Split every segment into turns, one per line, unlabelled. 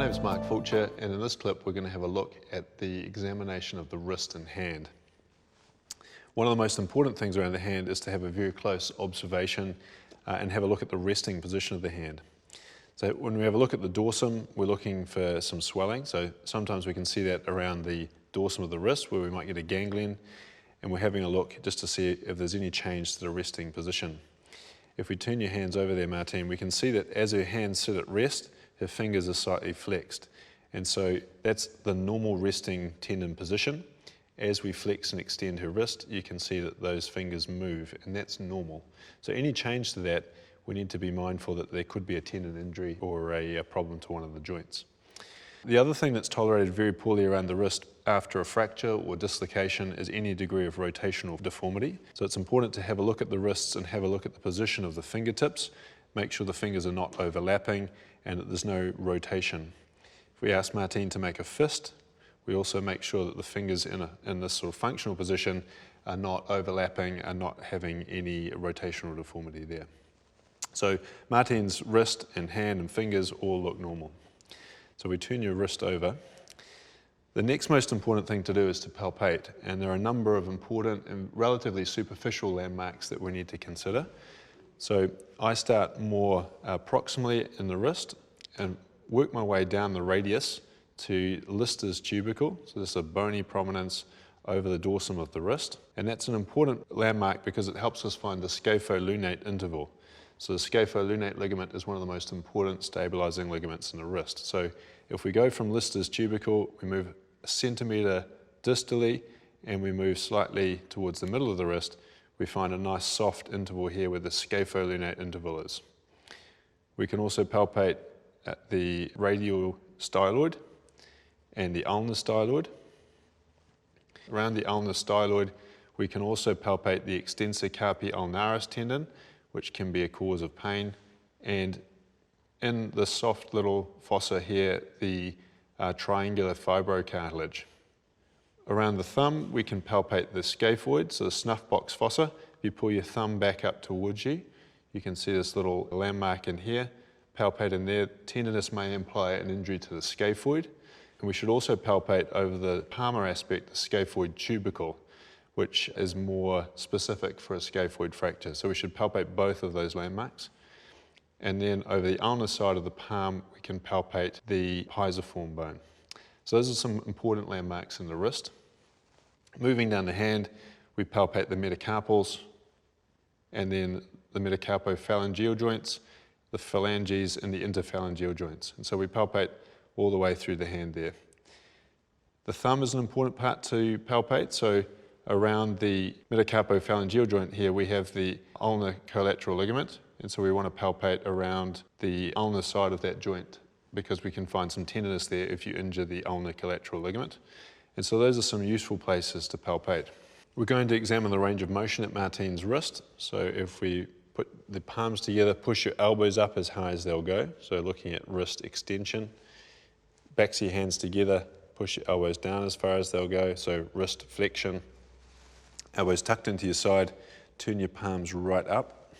name's Mark Fulcher, and in this clip we're going to have a look at the examination of the wrist and hand. One of the most important things around the hand is to have a very close observation and have a look at the resting position of the hand. So when we have a look at the dorsum, we're looking for some swelling. So sometimes we can see that around the dorsum of the wrist where we might get a ganglion, and we're having a look just to see if there's any change to the resting position. If we turn your hands over there, Martine, we can see that as her hands sit at rest, her fingers are slightly flexed. And so that's the normal resting tendon position. As we flex and extend her wrist, you can see that those fingers move, and that's normal. So any change to that, we need to be mindful that there could be a tendon injury or a problem to one of the joints. The other thing that's tolerated very poorly around the wrist after a fracture or dislocation is any degree of rotational deformity. So it's important to have a look at the wrists and have a look at the position of the fingertips, make sure the fingers are not overlapping and that there's no rotation. If we ask Martine to make a fist, we also make sure that the fingers in this sort of functional position are not overlapping and not having any rotational deformity there. So Martine's wrist and hand and fingers all look normal. So we turn your wrist over. The next most important thing to do is to palpate, and there are a number of important and relatively superficial landmarks that we need to consider. So I start more proximally in the wrist and work my way down the radius to Lister's tubercle. So this is a bony prominence over the dorsum of the wrist, and that's an important landmark because it helps us find the scapholunate interval. So the scapholunate ligament is one of the most important stabilizing ligaments in the wrist. So if we go from Lister's tubercle, we move a centimetre distally and we move slightly towards the middle of the wrist, we find a nice soft interval here where the scapholunate interval is. We can also palpate at the radial styloid and the ulnar styloid. Around the ulnar styloid, we can also palpate the extensor carpi ulnaris tendon, which can be a cause of pain, and in the soft little fossa here, the triangular fibrocartilage. Around the thumb, we can palpate the scaphoid, so the snuff box fossa. If you pull your thumb back up towards you, you can see this little landmark in here. Palpate in there. Tenderness may imply an injury to the scaphoid. And we should also palpate over the palmar aspect, the scaphoid tubercle, which is more specific for a scaphoid fracture. So we should palpate both of those landmarks. And then over the ulnar side of the palm, we can palpate the pisiform bone. So those are some important landmarks in the wrist. Moving down the hand, we palpate the metacarpals and then the metacarpophalangeal joints, the phalanges and the interphalangeal joints. And so we palpate all the way through the hand there. The thumb is an important part to palpate. So around the metacarpophalangeal joint here, we have the ulnar collateral ligament. And so we want to palpate around the ulnar side of that joint because we can find some tenderness there if you injure the ulnar collateral ligament. And so those are some useful places to palpate. We're going to examine the range of motion at Martine's wrist. So if we put the palms together, push your elbows up as high as they'll go. So looking at wrist extension. Backs of your hands together, push your elbows down as far as they'll go. So wrist flexion. Elbows tucked into your side. Turn your palms right up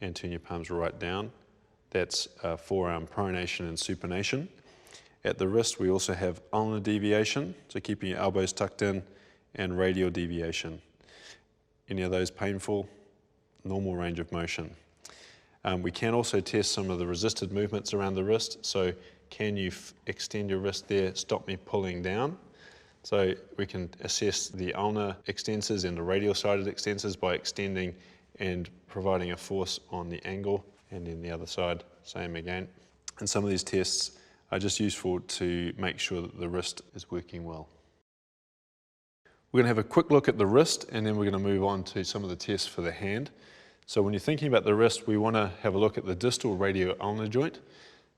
and turn your palms right down. That's forearm pronation and supination. At the wrist, we also have ulnar deviation, so keeping your elbows tucked in, and radial deviation. Any of those painful? Normal range of motion. We can also test some of the resisted movements around the wrist. So can you extend your wrist there, stop me pulling down? So we can assess the ulnar extensors and the radial sided extensors by extending and providing a force on the angle, and then the other side, same again. And some of these tests are just useful to make sure that the wrist is working well. We're going to have a quick look at the wrist and then we're going to move on to some of the tests for the hand. So when you're thinking about the wrist, we want to have a look at the distal radioulnar joint.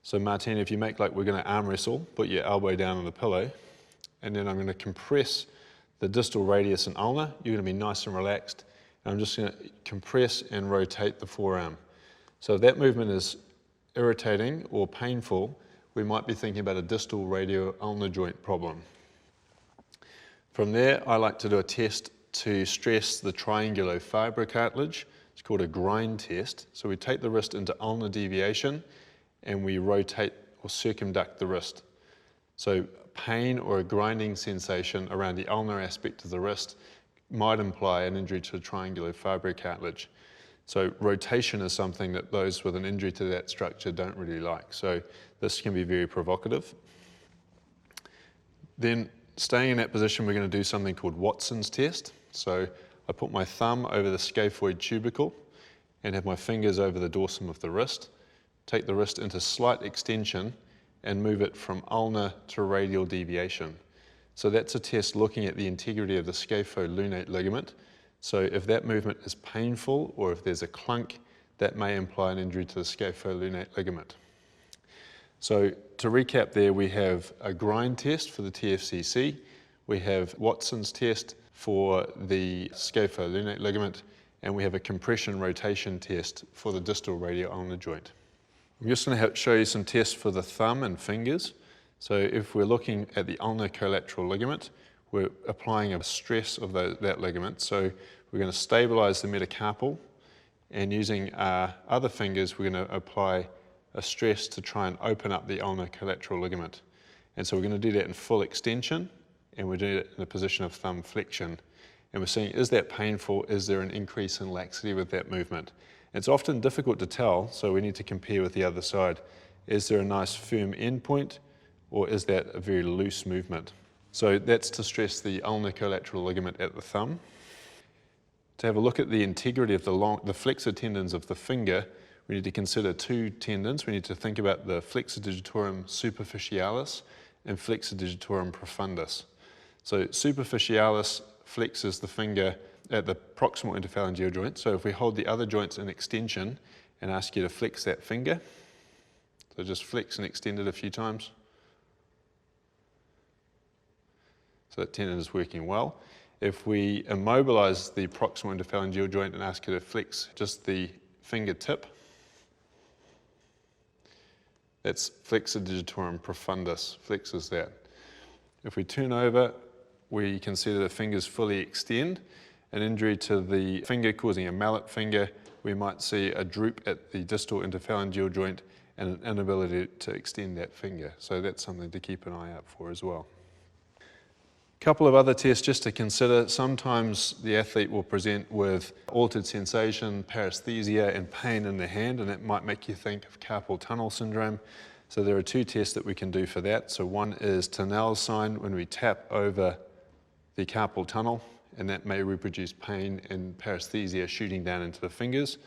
So Martine, if you make like we're going to arm wrestle, put your elbow down on the pillow, and then I'm going to compress the distal radius and ulnar. You're going to be nice and relaxed. And I'm just going to compress and rotate the forearm. So if that movement is irritating or painful, we might be thinking about a distal radioulnar joint problem. From there, I like to do a test to stress the triangular fibrocartilage. It's called a grind test. So we take the wrist into ulnar deviation and we rotate or circumduct the wrist. So pain or a grinding sensation around the ulnar aspect of the wrist might imply an injury to the triangular fibrocartilage. So rotation is something that those with an injury to that structure don't really like. So this can be very provocative. Then staying in that position, we're going to do something called Watson's test. So I put my thumb over the scaphoid tubercle and have my fingers over the dorsum of the wrist. Take the wrist into slight extension and move it from ulnar to radial deviation. So that's a test looking at the integrity of the scapholunate ligament. So if that movement is painful or if there's a clunk, that may imply an injury to the scapholunate ligament. So to recap there, we have a grind test for the TFCC, we have Watson's test for the scapholunate ligament, and we have a compression rotation test for the distal radioulnar joint. I'm just going to show you some tests for the thumb and fingers. So if we're looking at the ulnar collateral ligament, we're applying a stress of that ligament. So we're going to stabilize the metacarpal, and using our other fingers, we're going to apply a stress to try and open up the ulnar collateral ligament. And so we're going to do that in full extension, and we're doing it in a position of thumb flexion. And we're seeing, is that painful? Is there an increase in laxity with that movement? It's often difficult to tell, so we need to compare with the other side. Is there a nice firm endpoint, or is that a very loose movement? So that's to stress the ulnar collateral ligament at the thumb. To have a look at the integrity of the flexor tendons of the finger, we need to consider two tendons. We need to think about the Flexor Digitorum superficialis and Flexor Digitorum profundus. So superficialis flexes the finger at the proximal interphalangeal joint. So if we hold the other joints in extension and ask you to flex that finger, so just flex and extend it a few times. So that tendon is working well. If we immobilize the proximal interphalangeal joint and ask you to flex just the fingertip, that's Flexor Digitorum profundus, flexes that. If we turn over, we can see that the fingers fully extend. An injury to the finger causing a mallet finger, we might see a droop at the distal interphalangeal joint and an inability to extend that finger. So that's something to keep an eye out for as well. A couple of other tests just to consider. Sometimes the athlete will present with altered sensation, paresthesia and pain in the hand, and that might make you think of carpal tunnel syndrome. So there are two tests that we can do for that. So one is Tinel's sign when we tap over the carpal tunnel, and that may reproduce pain and paresthesia shooting down into the fingers.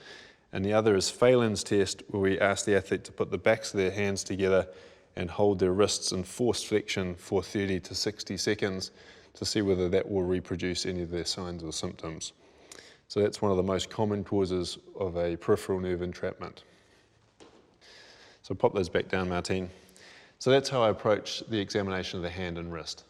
And the other is Phelan's test, where we ask the athlete to put the backs of their hands together and hold their wrists in forced flexion for 30 to 60 seconds to see whether that will reproduce any of their signs or symptoms. So that's one of the most common causes of a peripheral nerve entrapment. So pop those back down, Martine. So that's how I approach the examination of the hand and wrist.